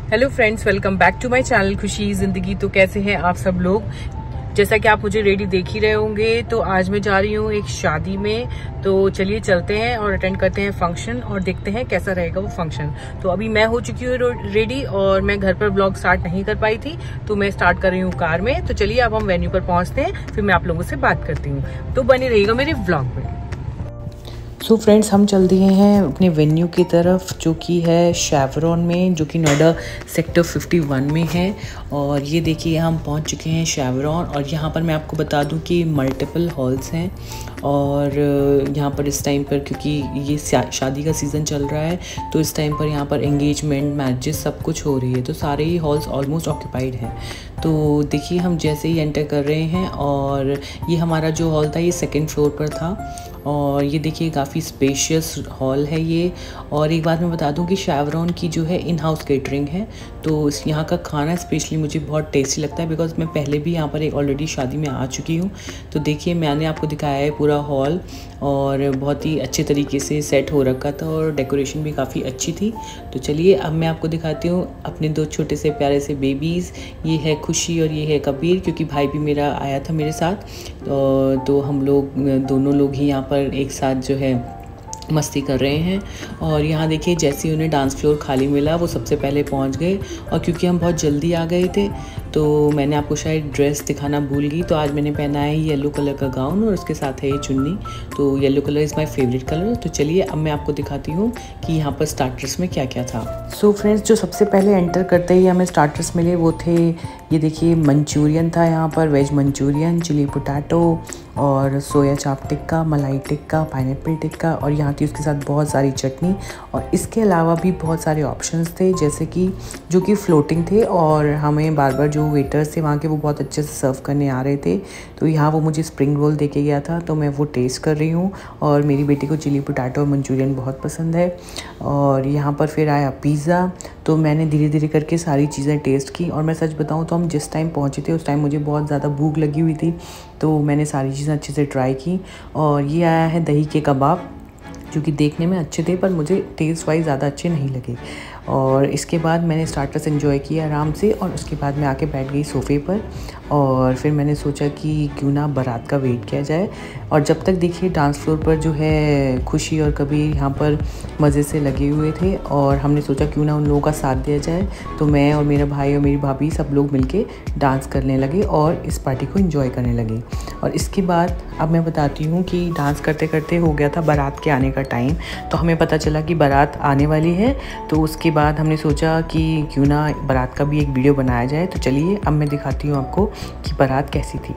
Hello friends, welcome back to my channel Khushi Zindagi. तो कैसे हैं आप सब लोग? जैसा कि आप मुझे रेडी देख ही रहे होंगे, तो आज मैं जा रही हूँ एक शादी में। तो चलिए चलते हैं और अटेंड करते हैं फंक्शन और देखते हैं कैसा रहेगा वो फंक्शन। तो अभी मैं हो चुकी हूँ रेडी और मैं घर पर ब्लॉग स्टार्ट नहीं कर पाई थी, तो मैं स्टार्ट कर रही हूँ कार में। तो चलिए अब हम वेन्यू पर पहुँचते हैं, फिर मैं आप लोगों से बात करती हूँ। तो बने रहिएगा मेरे ब्लॉग में। सो फ्रेंड्स, हम चल दिए हैं अपने वेन्यू की तरफ, जो कि है शेवरॉन में, जो कि नोएडा सेक्टर 51 में है। और ये देखिए हम पहुंच चुके हैं शेवरॉन। और यहाँ पर मैं आपको बता दूं कि मल्टीपल हॉल्स हैं। और यहाँ पर इस टाइम पर, क्योंकि ये शादी का सीज़न चल रहा है, तो इस टाइम पर यहाँ पर एंगेजमेंट, मैरिजेस सब कुछ हो रही है, तो सारे ही हॉल्स ऑलमोस्ट ऑक्यूपाइड हैं। तो देखिए हम जैसे ही एंटर कर रहे हैं, और ये हमारा जो हॉल था ये सेकंड फ्लोर पर था। और ये देखिए काफ़ी स्पेशियस हॉल है ये। और एक बात मैं बता दूं कि शेवरॉन की जो है इन हाउस केटरिंग है, तो इस यहाँ का खाना स्पेशली मुझे बहुत टेस्टी लगता है, बिकॉज मैं पहले भी यहाँ पर एक ऑलरेडी शादी में आ चुकी हूँ। तो देखिए मैंने आपको दिखाया है पूरा हॉल, और बहुत ही अच्छे तरीके से सेट हो रखा था और डेकोरेशन भी काफ़ी अच्छी थी। तो चलिए अब मैं आपको दिखाती हूँ अपने दो छोटे से प्यारे से बेबीज़। ये है खुशी और ये है कबीर, क्योंकि भाई भी मेरा आया था मेरे साथ। तो हम लोग दोनों लोग ही यहाँ पर एक साथ जो है मस्ती कर रहे हैं। और यहाँ देखिए जैसे ही उन्हें डांस फ्लोर खाली मिला, वो सबसे पहले पहुँच गए। और क्योंकि हम बहुत जल्दी आ गए थे, तो मैंने आपको शायद ड्रेस दिखाना भूल गई। तो आज मैंने पहना है येलो कलर का गाउन और उसके साथ है ये चुन्नी। तो yellow colour is my favourite colour. तो चलिए अब मैं आपको दिखाती हूँ कि यहाँ पर स्टार्टर्स में क्या क्या था। सो फ्रेंड्स, जो सबसे पहले एंटर करते ही हमें स्टार्टर्स मिले वो थे, ये देखिए मंचूरियन था यहाँ पर, वेज मंचूरियन, चिली पोटैटो और सोया चाप टिक्का, मलाई टिक्का, पाइनएप्पल टिक्का, और यहाँ थी उसके साथ बहुत सारी चटनी। और इसके अलावा भी बहुत सारे ऑप्शंस थे, जैसे कि जो कि फ्लोटिंग थे, और हमें बार बार जो वेटर्स थे वहाँ के वो बहुत अच्छे से सर्व करने आ रहे थे। तो यहाँ वो मुझे स्प्रिंग रोल दे के गया था, तो मैं वो टेस्ट कर रही हूँ। और मेरी बेटी को चिली पोटैटो और मंचूरियन बहुत पसंद है। और यहाँ पर फिर आया पिज़्ज़ा। तो मैंने धीरे धीरे करके सारी चीज़ें टेस्ट की। और मैं सच बताऊँ तो हम जिस टाइम पहुँचे थे उस टाइम मुझे बहुत ज़्यादा भूख लगी हुई थी, तो मैंने सारी चीज़ें अच्छे से ट्राई की। और ये आया है दही के कबाब, जो कि देखने में अच्छे थे पर मुझे टेस्ट वाइज ज़्यादा अच्छे नहीं लगे। और इसके बाद मैंने स्टार्टर्स एंजॉय किया आराम से, और उसके बाद मैं आके बैठ गई सोफ़े पर। और फिर मैंने सोचा कि क्यों ना बारात का वेट किया जाए। और जब तक देखिए डांस फ्लोर पर जो है खुशी और कबीर यहाँ पर मज़े से लगे हुए थे, और हमने सोचा क्यों ना उन लोगों का साथ दिया जाए। तो मैं और मेरा भाई और मेरी भाभी सब लोग मिलके डांस करने लगे और इस पार्टी को एंजॉय करने लगे। और इसके बाद अब मैं बताती हूँ कि डांस करते करते हो गया था बारात के आने का टाइम। तो हमें पता चला कि बारात आने वाली है, तो उसके बाद हमने सोचा कि क्यों ना बारात का भी एक वीडियो बनाया जाए। तो चलिए अब मैं दिखाती हूँ आपको कि बारात कैसी थी।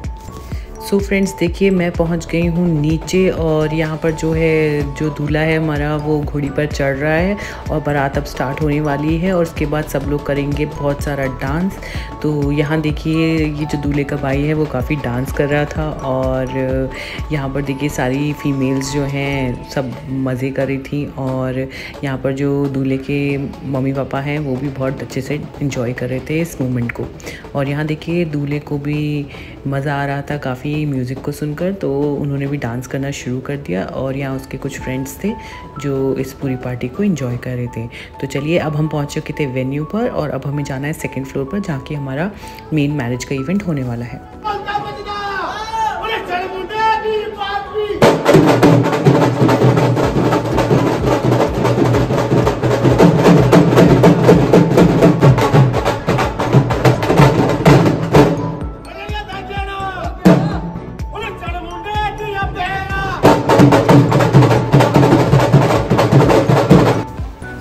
सो फ्रेंड्स, देखिए मैं पहुंच गई हूँ नीचे, और यहाँ पर जो है जो दूल्हा है हमारा वो घोड़ी पर चढ़ रहा है, और बारात अब स्टार्ट होने वाली है। और उसके बाद सब लोग करेंगे बहुत सारा डांस। तो यहाँ देखिए ये जो दूल्हे का भाई है वो काफ़ी डांस कर रहा था। और यहाँ पर देखिए सारी फीमेल्स जो हैं सब मज़े कर रही थी। और यहाँ पर जो दूल्हे के मम्मी पापा हैं वो भी बहुत अच्छे से इंजॉय कर रहे थे इस मोमेंट को। और यहाँ देखिए दूल्हे को भी मज़ा आ रहा था काफ़ी म्यूज़िक को सुनकर, तो उन्होंने भी डांस करना शुरू कर दिया। और यहाँ उसके कुछ फ्रेंड्स थे जो इस पूरी पार्टी को एंजॉय कर रहे थे। तो चलिए अब हम पहुँच चुके थे वेन्यू पर, और अब हमें जाना है सेकंड फ्लोर पर, जहाँ कि हमारा मेन मैरिज का इवेंट होने वाला है।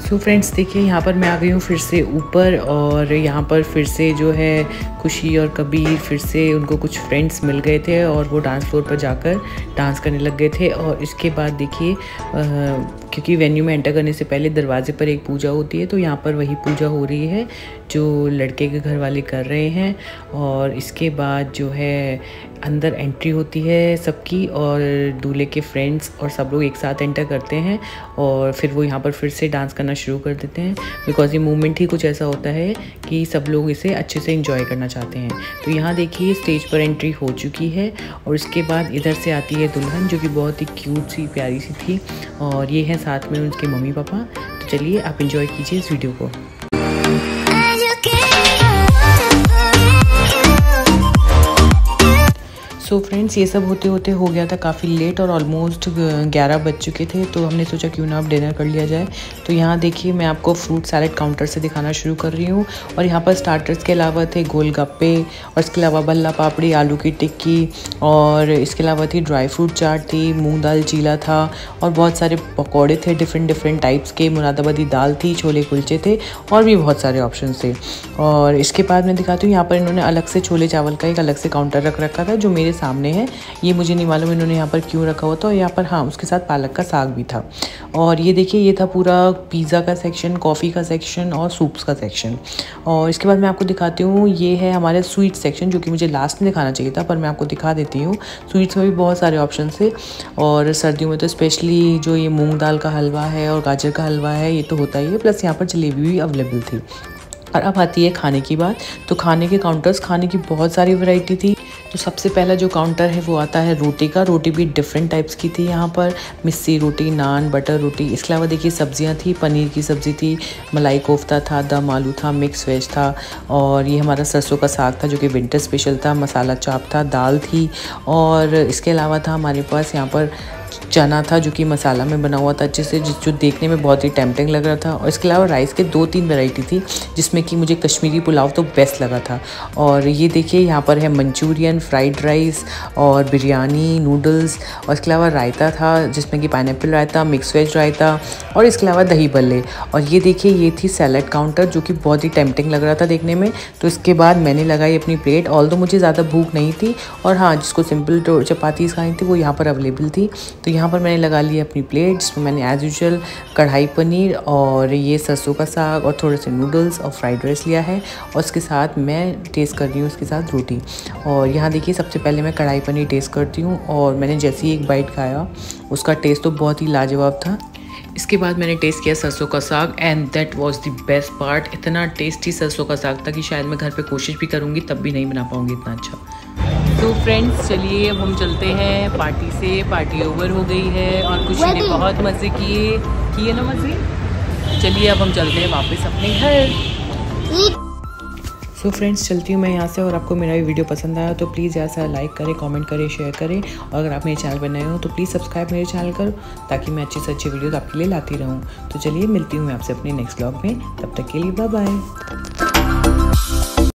सो फ्रेंड्स, देखिए यहाँ पर मैं आ गई हूँ फिर से ऊपर। और यहाँ पर फिर से जो है खुशी और कबीर फिर से उनको कुछ फ्रेंड्स मिल गए थे, और वो डांस फ्लोर पर जाकर डांस करने लग गए थे। और इसके बाद देखिए क्योंकि वेन्यू में एंटर करने से पहले दरवाजे पर एक पूजा होती है, तो यहाँ पर वही पूजा हो रही है जो लड़के के घर वाले कर रहे हैं। और इसके बाद जो है अंदर एंट्री होती है सबकी, और दूल्हे के फ्रेंड्स और सब लोग एक साथ एंटर करते हैं। और फिर वो यहाँ पर फिर से डांस करना शुरू कर देते हैं, बिकॉज ये मूवमेंट ही कुछ ऐसा होता है कि सब लोग इसे अच्छे से एंजॉय करना चाहते हैं। तो यहाँ देखिए स्टेज पर एंट्री हो चुकी है, और इसके बाद इधर से आती है दुल्हन, जो कि बहुत ही क्यूट सी प्यारी सी थी। और ये है साथ में उनके मम्मी पापा। तो चलिए आप एंजॉय कीजिए इस वीडियो को। सो फ्रेंड्स, ये सब होते होते हो गया था काफ़ी लेट और ऑलमोस्ट 11 बज चुके थे। तो हमने सोचा क्यों ना अब डिनर कर लिया जाए। तो यहाँ देखिए मैं आपको फ्रूट सैलेड काउंटर से दिखाना शुरू कर रही हूँ। और यहाँ पर स्टार्टर्स के अलावा थे गोलगप्पे, और इसके अलावा बल्ला पापड़ी, आलू की टिक्की, और इसके अलावा थी ड्राई फ्रूट चाट थी, मूंग दाल चीला था, और बहुत सारे पकौड़े थे डिफरेंट टाइप्स के, मुरादाबादी दाल थी, छोले कुलचे थे, और भी बहुत सारे ऑप्शन थे। और इसके बाद मैं दिखाती हूँ, यहाँ पर इन्होंने अलग से छोले चावल का एक अलग से काउंटर रख रखा था जो मेरे सामने है। ये मुझे नहीं मालूम इन्होंने यहाँ पर क्यों रखा हुआ था। और यहाँ पर हाँ, उसके साथ पालक का साग भी था। और ये देखिए, ये था पूरा पिज़्ज़ा का सेक्शन, कॉफ़ी का सेक्शन और सूप्स का सेक्शन। और इसके बाद मैं आपको दिखाती हूँ, ये है हमारे स्वीट सेक्शन, जो कि मुझे लास्ट में दिखाना चाहिए था, पर मैं आपको दिखा देती हूँ। स्वीट्स में भी बहुत सारे ऑप्शन थे, और सर्दियों में तो स्पेशली जो ये मूंग दाल का हलवा है और गाजर का हलवा है, ये तो होता ही है, प्लस यहाँ पर जलेबी भी अवेलेबल थी। और अब आती है खाने की बात। तो खाने के काउंटर्स, खाने की बहुत सारी वैरायटी थी। तो सबसे पहला जो काउंटर है वो आता है रोटी का। रोटी भी डिफरेंट टाइप्स की थी यहाँ पर, मिस्सी रोटी, नान, बटर रोटी। इसके अलावा देखिए सब्जियाँ थी, पनीर की सब्ज़ी थी, मलाई कोफ्ता था, दम आलू था, मिक्स वेज था, और ये हमारा सरसों का साग था जो कि विंटर स्पेशल था, मसाला चाप था, दाल थी, और इसके अलावा था हमारे पास यहाँ पर चना था जो कि मसाला में बना हुआ था अच्छे से, जो देखने में बहुत ही टेम्पटिंग लग रहा था। और इसके अलावा राइस के 2-3 वैरायटी थी, जिसमें कि मुझे कश्मीरी पुलाव तो बेस्ट लगा था। और ये देखिए यहाँ पर है मंचूरियन, फ्राइड राइस, और बिरयानी, नूडल्स, और इसके अलावा रायता था जिसमें कि पाइनएप्पल रायता, मिक्स वेज रायता, और इसके अलावा दही बल्ले। और ये देखिए, ये थी सैलड काउंटर जो कि बहुत ही टेम्पटिंग लग रहा था देखने में। तो इसके बाद मैंने लगाई अपनी प्लेट, ऑल्दो मुझे ज़्यादा भूख नहीं थी, और हाँ, जिसको सिंपल चपातीस खानी थी वो यहाँ पर अवेलेबल थी। तो यहाँ पर मैंने लगा ली अपनी प्लेट, जिसमें मैंने एज़ यूजुअल कढ़ाई पनीर और ये सरसों का साग और थोड़े से नूडल्स और फ्राइड राइस लिया है। और उसके साथ मैं टेस्ट कर रही हूँ उसके साथ रोटी। और यहाँ देखिए, सबसे पहले मैं कढ़ाई पनीर टेस्ट करती हूँ, और मैंने जैसे ही एक बाइट खाया उसका टेस्ट तो बहुत ही लाजवाब था। इसके बाद मैंने टेस्ट किया सरसों का साग, and that was the best part. इतना टेस्टी सरसों का साग था कि शायद मैं घर पे कोशिश भी करूँगी तब भी नहीं बना पाऊँगी इतना अच्छा। तो फ्रेंड्स, चलिए अब हम चलते हैं पार्टी से। पार्टी ओवर हो गई है और खुशी ने बहुत मज़े किए ना मज़े। चलिए अब हम चलते हैं वापस अपने घर। सो फ्रेंड्स, चलती हूँ मैं यहाँ से। और आपको मेरा ये वीडियो पसंद आया तो प्लीज़ ऐसा लाइक करें, कमेंट करें, शेयर करें। और अगर आप मेरे चैनल पर नए हो तो प्लीज़ सब्सक्राइब मेरे चैनल कर, ताकि मैं अच्छी से अच्छी वीडियोज़ आपके लिए लाती रहूँ। तो चलिए मिलती हूँ मैं आपसे अपने नेक्स्ट व्लॉग में। तब तक के लिए बाय बाय।